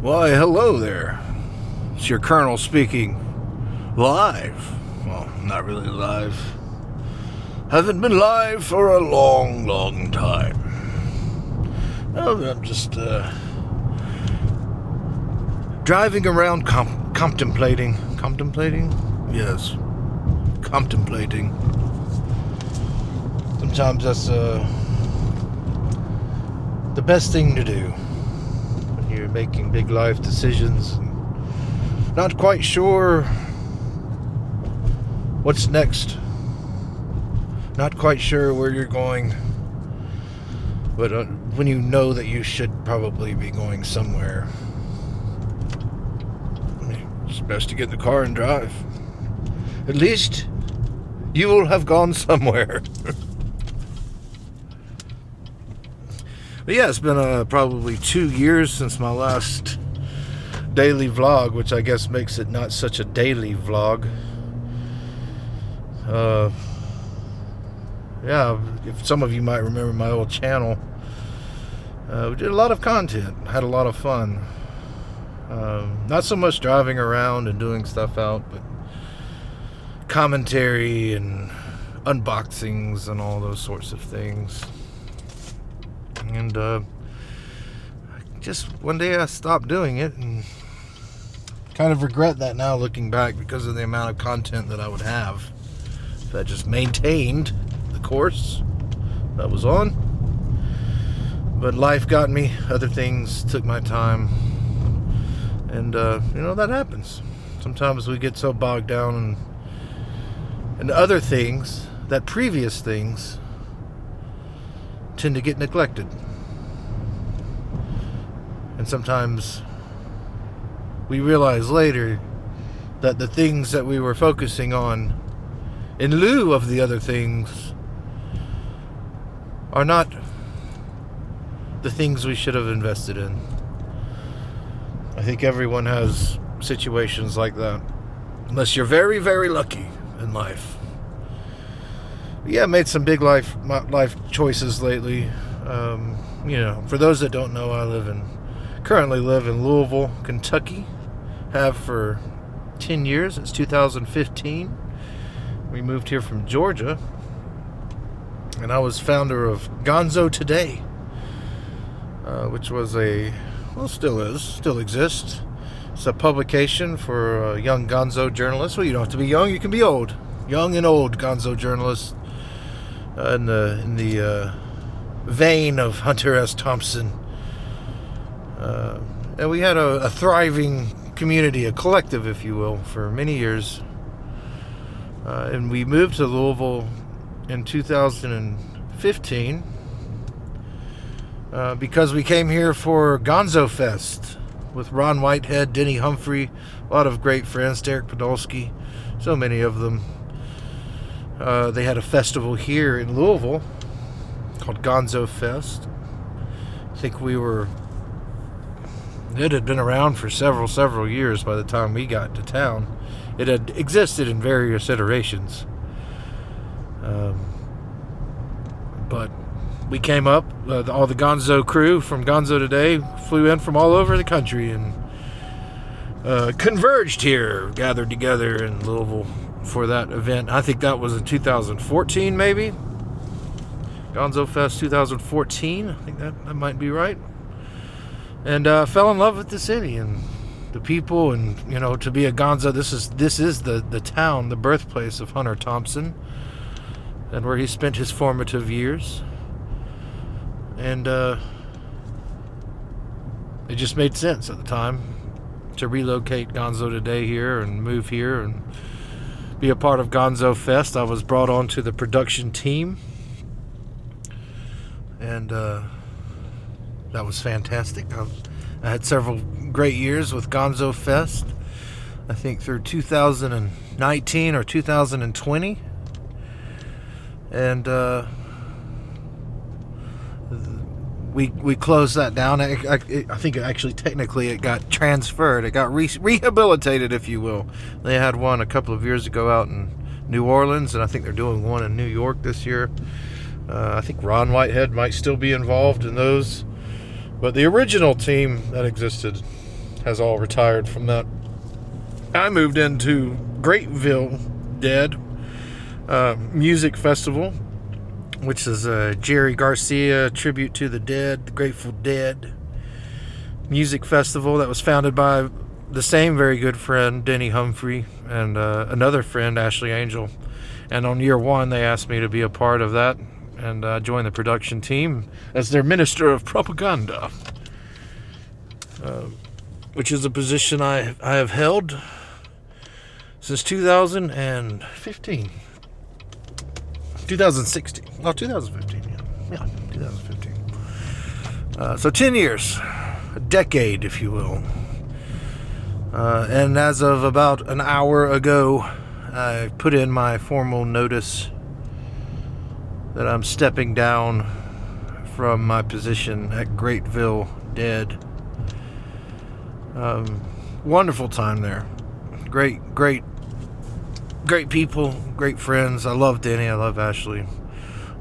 Why, hello there. It's your Colonel speaking. Live. Well, not really live. Haven't been live for a long, long time. No, I'm just driving around contemplating. Contemplating? Yes. Contemplating. Sometimes that's the best thing to do when you're making big life decisions and not quite sure what's next. Not quite sure where you're going. But when you know that you should probably be going somewhere, it's best to get in the car and drive. At least you will have gone somewhere. But yeah, it's been probably 2 years since my last daily vlog, which I guess makes it not such a daily vlog. Yeah, if some of you might remember my old channel, we did a lot of content, had a lot of fun. Not so much driving around and doing stuff out, but commentary and unboxings and all those sorts of things. And just one day I stopped doing it and kind of regret that now looking back because of the amount of content that I would have if I just maintained the course that was on. But life got me, other things took my time, and that happens. Sometimes we get so bogged down in other things that previous things tend to get neglected. And sometimes we realize later that the things that we were focusing on in lieu of the other things are not the things we should have invested in. I think everyone has situations like that, unless you're very, very lucky in life. Yeah, I made some big life choices lately. For those that don't know, I currently live in Louisville, Kentucky. Have for 10 years. It's 2015. We moved here from Georgia, and I was founder of Gonzo Today, which was still exists. It's a publication for young Gonzo journalists. Well, you don't have to be young; you can be old. Young and old Gonzo journalists. In the vein of Hunter S. Thompson. And we had a thriving community, a collective, if you will, for many years. And we moved to Louisville in 2015 because we came here for Gonzo Fest with Ron Whitehead, Denny Humphrey, a lot of great friends, Derek Podolsky, so many of them. They had a festival here in Louisville called Gonzo Fest. I think it had been around for several years by the time we got to town. It had existed in various iterations. But we came up, all the Gonzo crew from Gonzo Today flew in from all over the country and converged here, gathered together in Louisville for that event. I think that was in 2014, maybe. Gonzo Fest 2014. I think that might be right. And fell in love with the city and the people, and to be a Gonzo. This is the town, the birthplace of Hunter Thompson, and where he spent his formative years. And it just made sense at the time to relocate Gonzo Today here and move here and be a part of Gonzo Fest. I was brought on to the production team, and that was fantastic. I had several great years with Gonzo Fest, I think through 2019 or 2020, and we closed that down. I think technically it got transferred. It got rehabilitated, if you will. They had one a couple of years ago out in New Orleans, and I think they're doing one in New York this year. I think Ron Whitehead might still be involved in those. But the original team that existed has all retired from that. I moved into Grateville Dead Music Festival, which is a Jerry Garcia tribute to the dead, the Grateful Dead music festival that was founded by the same very good friend, Denny Humphrey, and another friend, Ashley Angel. And on year one, they asked me to be a part of that, and join the production team as their minister of propaganda, which is a position I have held since 2015. 2016. Oh, 2015, yeah. Yeah, 2015. So 10 years. A decade, if you will. And as of about an hour ago, I put in my formal notice that I'm stepping down from my position at Grateville Dead. Wonderful time there. Great people, great friends. I love Denny. I love Ashley.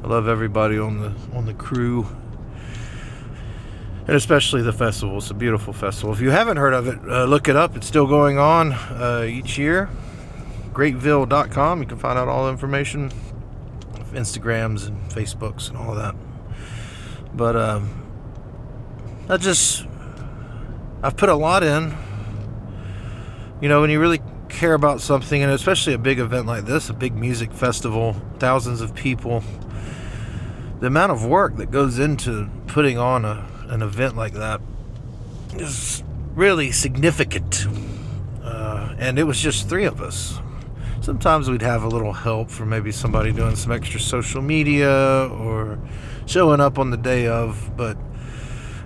I love everybody on the crew, and especially the festival. It's a beautiful festival. If you haven't heard of it, look it up. It's still going on each year. Grateville.com. You can find out all the information, Instagrams and Facebooks and all of that. But I've put a lot in. You know, when you really care about something, and especially a big event like this, a big music festival, thousands of people, the amount of work that goes into putting on an event like that is really significant. And it was just three of us. Sometimes we'd have a little help from maybe somebody doing some extra social media or showing up on the day of, but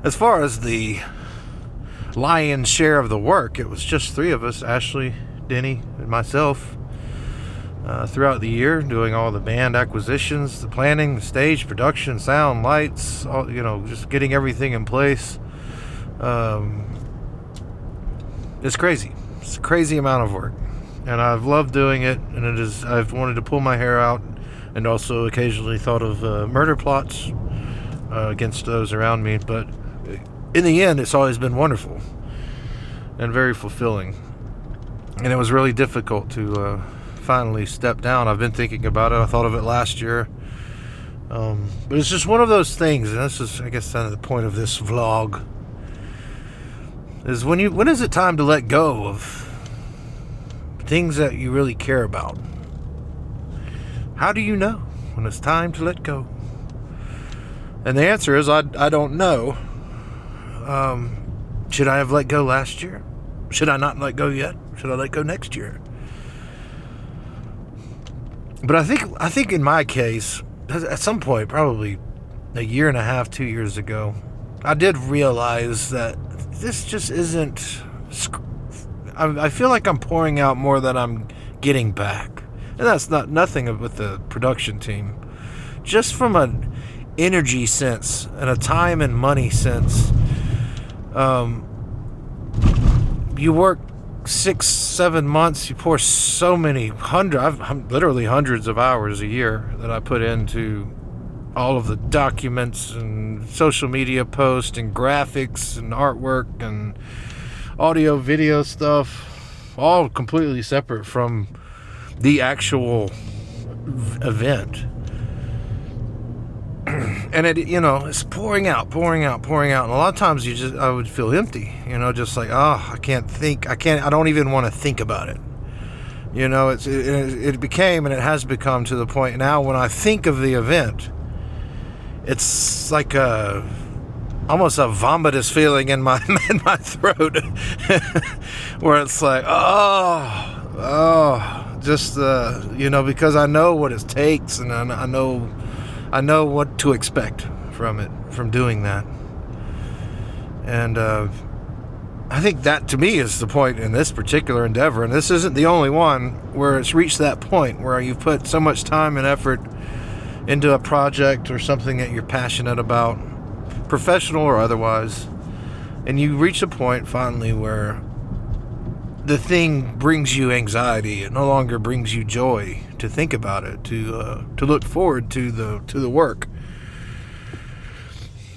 as far as the lion's share of the work, it was just three of us, Ashley, Denny, and myself, throughout the year, doing all the band acquisitions, the planning, the stage, production, sound, lights, all, just getting everything in place. It's crazy. It's a crazy amount of work, and I've loved doing it, and I've wanted to pull my hair out, and also occasionally thought of murder plots against those around me, but in the end, it's always been wonderful and very fulfilling. And it was really difficult to finally step down. I've been thinking about it. I thought of it last year. But it's just one of those things, and this is, I guess, kind of the point of this vlog, is when is it time to let go of things that you really care about? How do you know when it's time to let go? And the answer is, I don't know. Should I have let go last year? Should I not let go yet? Should I let go next year? But I think in my case, at some point, probably a year and a half, 2 years ago, I did realize that this just isn't. I feel like I'm pouring out more than I'm getting back, and that's nothing with the production team. Just from an energy sense and a time and money sense. You work 6-7 months, you pour so many literally hundreds of hours a year that I put into all of the documents and social media posts and graphics and artwork and audio video stuff, all completely separate from the actual event. And it's pouring out. And a lot of times I would feel empty, just like, I don't even want to think about it. It became, and it has become to the point now when I think of the event, it's like almost a vomitous feeling in my throat, where it's like, because I know what it takes, and I know what to expect from doing that. And I think that, to me, is the point in this particular endeavor. And this isn't the only one where it's reached that point where you've put so much time and effort into a project or something that you're passionate about, professional or otherwise, and you reach a point finally where the thing brings you anxiety. It no longer brings you joy to think about it, to look forward to the work.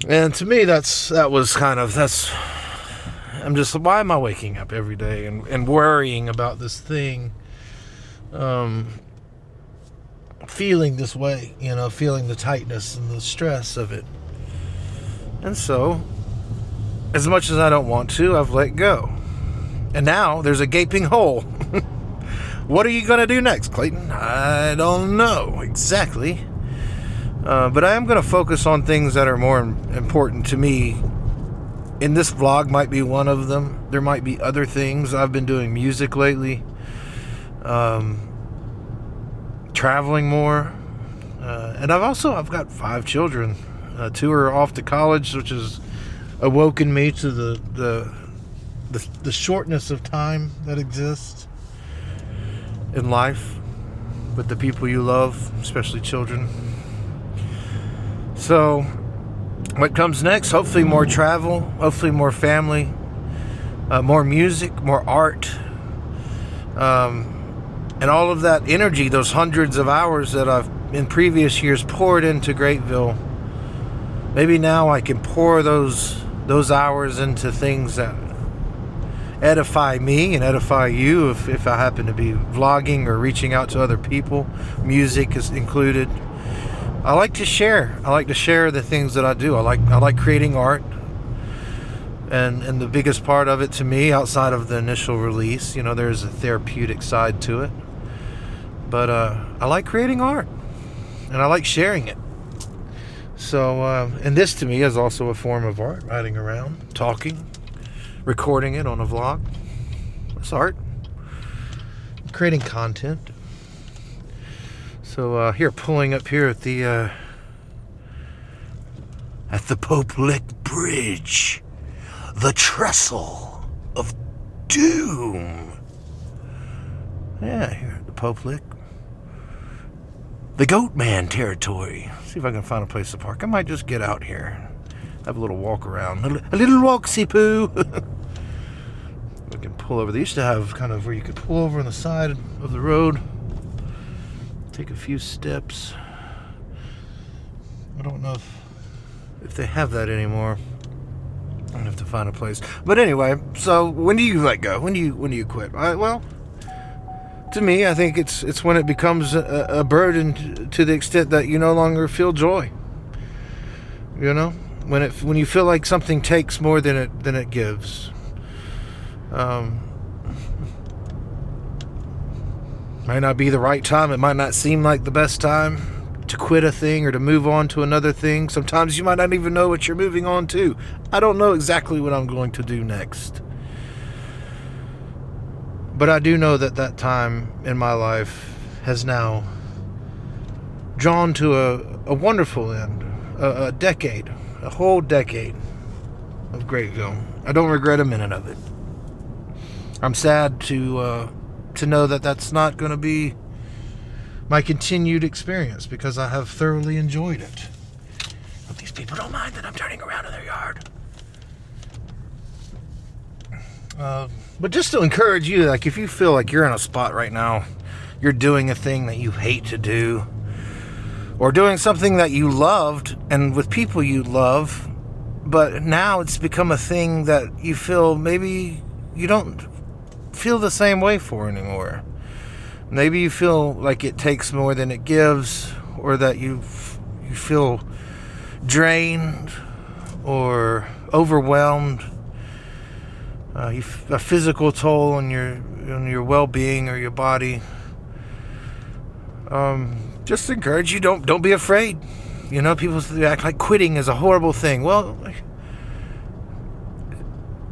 And to me, that's why am I waking up every day and worrying about this thing? Feeling this way, feeling the tightness and the stress of it. And so, as much as I don't want to, I've let go. And now there's a gaping hole. What are you going to do next, Clayton? I don't know exactly. But I am going to focus on things that are more important to me. And this vlog might be one of them. There might be other things. I've been doing music lately. Traveling more. And I've got 5 children. 2 are off to college, which has awoken me to the shortness of time that exists in life with the people you love, especially children. So, what comes next? Hopefully more travel, hopefully more family, more music, more art, and all of that energy, those hundreds of hours that I've in previous years poured into Grateville. Maybe now I can pour those hours into things that edify me and edify you if I happen to be vlogging or reaching out to other people. Music is included. I like to share. I like to share the things that I do. I like creating art. And the biggest part of it to me, outside of the initial release, there's a therapeutic side to it. But I like creating art. And I like sharing it. So, and this to me is also a form of art. Riding around, talking, recording it on a vlog. It's art. Creating content. So here, pulling up here at the Pope Lick Bridge, the Trustle of Doom. Yeah, here at the Pope Lick, the Goatman territory. See if I can find a place to park. I might just get out here, have a little walk around, a little walksy poo. We can pull over. They used to have kind of where you could pull over on the side of the road. Take a few steps. I don't know if they have that anymore. I'm gonna have to find a place. But anyway, so when do you let go? When do you quit? Well, to me, I think it's when it becomes a burden to the extent that you no longer feel joy. When you feel like something takes more than it gives. Might not be the right time. It might not seem like the best time to quit a thing or to move on to another thing. Sometimes you might not even know what you're moving on to. I don't know exactly what I'm going to do next. But I do know that time in my life has now drawn to a wonderful end. A decade. A whole decade of Grateville. I don't regret a minute of it. I'm sad to know that that's not going to be my continued experience because I have thoroughly enjoyed it. But these people don't mind that I'm turning around in their yard. But just to encourage you, like if you feel like you're in a spot right now, you're doing a thing that you hate to do, or doing something that you loved and with people you love, but now it's become a thing that you feel maybe you don't feel the same way for anymore. Maybe you feel like it takes more than it gives, or that you feel drained or overwhelmed. A physical toll on your well-being or your body. Just encourage you, don't be afraid. People act like quitting is a horrible thing. Well,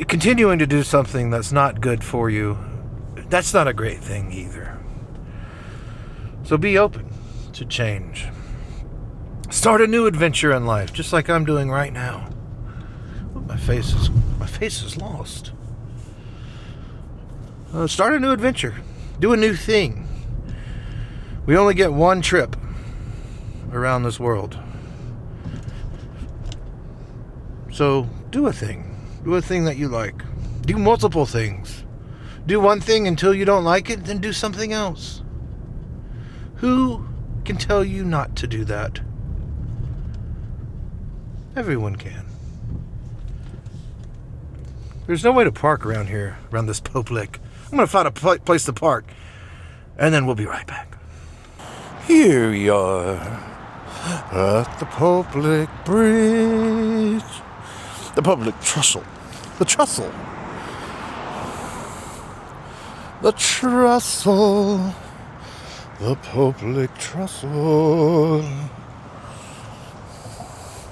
continuing to do something that's not good for you, that's not a great thing either. So be open to change. Start a new adventure in life, just like I'm doing right now. Oh, my face is lost. Start a new adventure. Do a new thing. We only get one trip around this world. So do a thing. Do a thing that you like. Do multiple things. Do one thing until you don't like it, then do something else. Who can tell you not to do that? Everyone can. There's no way to park around here, around this public. I'm going to find a place to park, and then we'll be right back. Here we are at the public bridge. The public Trustle. The Trustle. The Trustle. The public Trustle.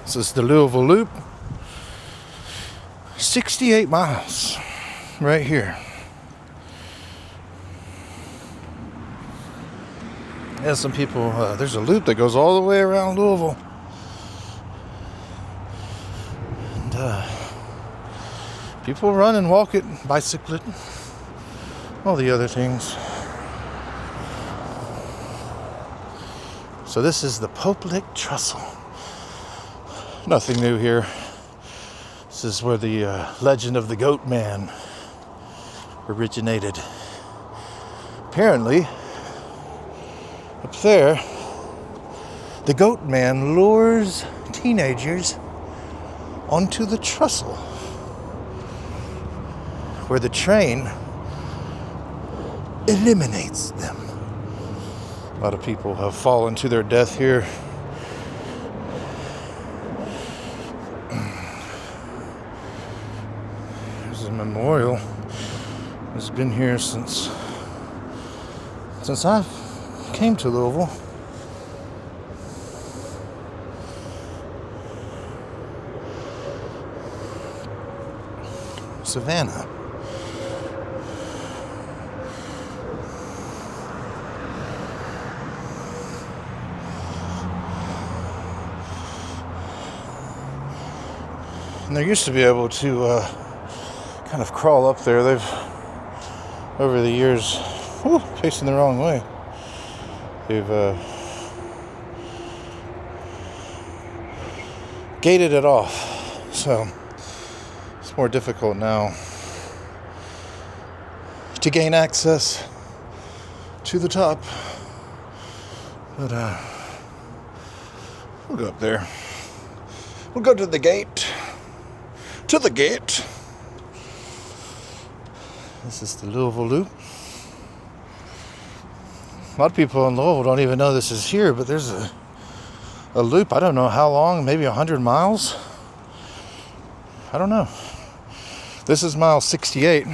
This is the Louisville Loop. 68 miles. Right here. Yeah, some people, there's a loop that goes all the way around Louisville. And people run and walk it, bicycle it, all the other things. So this is the public Trustle. Nothing new here. This is where the legend of the Goatman originated. Apparently, up there, the Goatman lures teenagers onto the Trustle, where the train eliminates them. A lot of people have fallen to their death here. There's a memorial. It's been here since I came to Louisville. Savannah. And they used to be able to kind of crawl up there. They've, over the years, facing the wrong way. They've gated it off, so it's more difficult now to gain access to the top. But we'll go up there. We'll go to the gate. To the gate. This is the Louisville Loop. A lot of people in Louisville don't even know this is here, but there's a loop. I don't know how long, maybe 100 miles. I don't know. This is mile 68.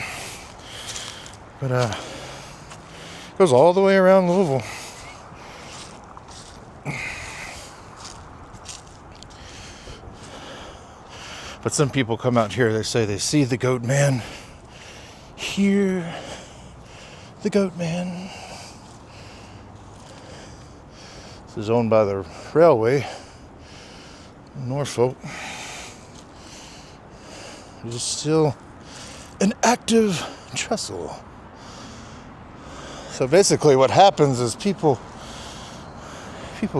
But it goes all the way around Louisville. But some people come out here, they say they see the Goatman. Hear the Goatman. This is owned by the railway in Norfolk. It is still an active trestle. So basically what happens is people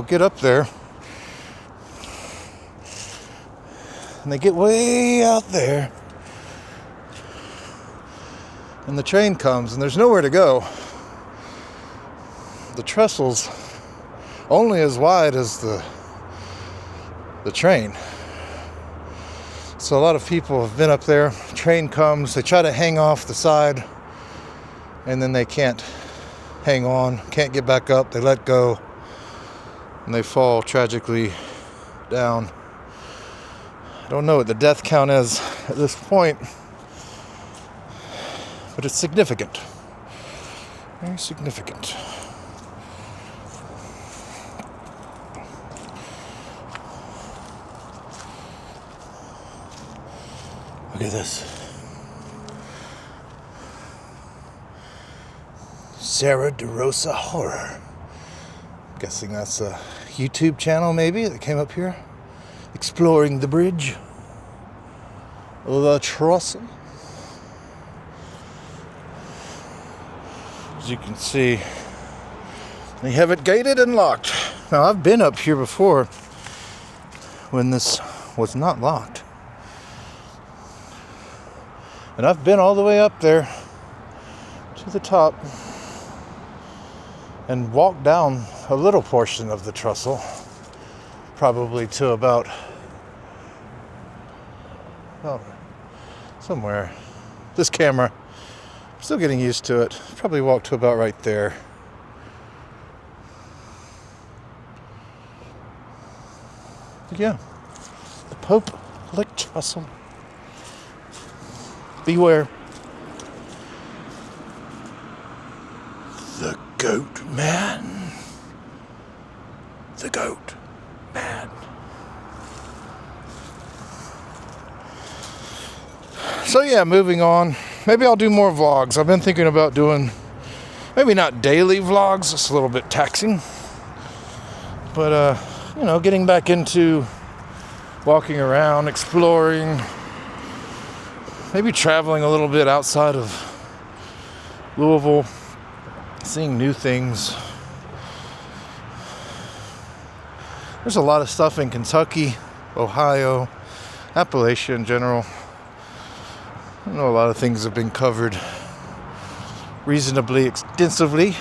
get up there and they get way out there and the train comes and there's nowhere to go. The trestle's only as wide as the train. So a lot of people have been up there, train comes, they try to hang off the side, and then they can't hang on, can't get back up, they let go, and they fall tragically down. I don't know what the death count is at this point, but it's significant. Very significant. Look at this. Sarah DeRosa Horror. I'm guessing that's a YouTube channel maybe that came up here. Exploring the bridge. The Trustle. As you can see, they have it gated and locked. Now I've been up here before when this was not locked. And I've been all the way up there to the top and walked down a little portion of the trestle, probably to about somewhere this camera. Still getting used to it. Probably walk to about right there. But yeah, the Pope like Trustle. Beware. The Goatman. The Goatman. So yeah, moving on. Maybe I'll do more vlogs. I've been thinking about doing, maybe not daily vlogs. It's a little bit taxing. But, you know, getting back into walking around, exploring. Maybe traveling a little bit outside of Louisville. Seeing new things. There's a lot of stuff in Kentucky, Ohio, Appalachia in general. I know a lot of things have been covered reasonably extensively.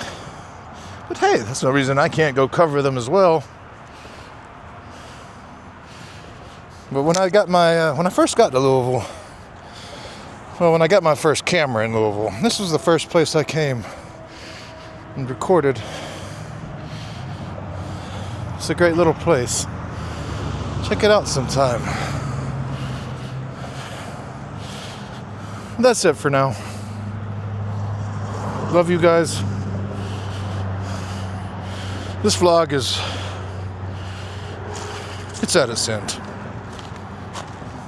But hey, that's no reason I can't go cover them as well. But when I got my, when I first got to Louisville, well, when I got my first camera in Louisville, this was the first place I came and recorded. It's a great little place. Check it out sometime. That's it for now. Love you guys. This vlog it's at its end.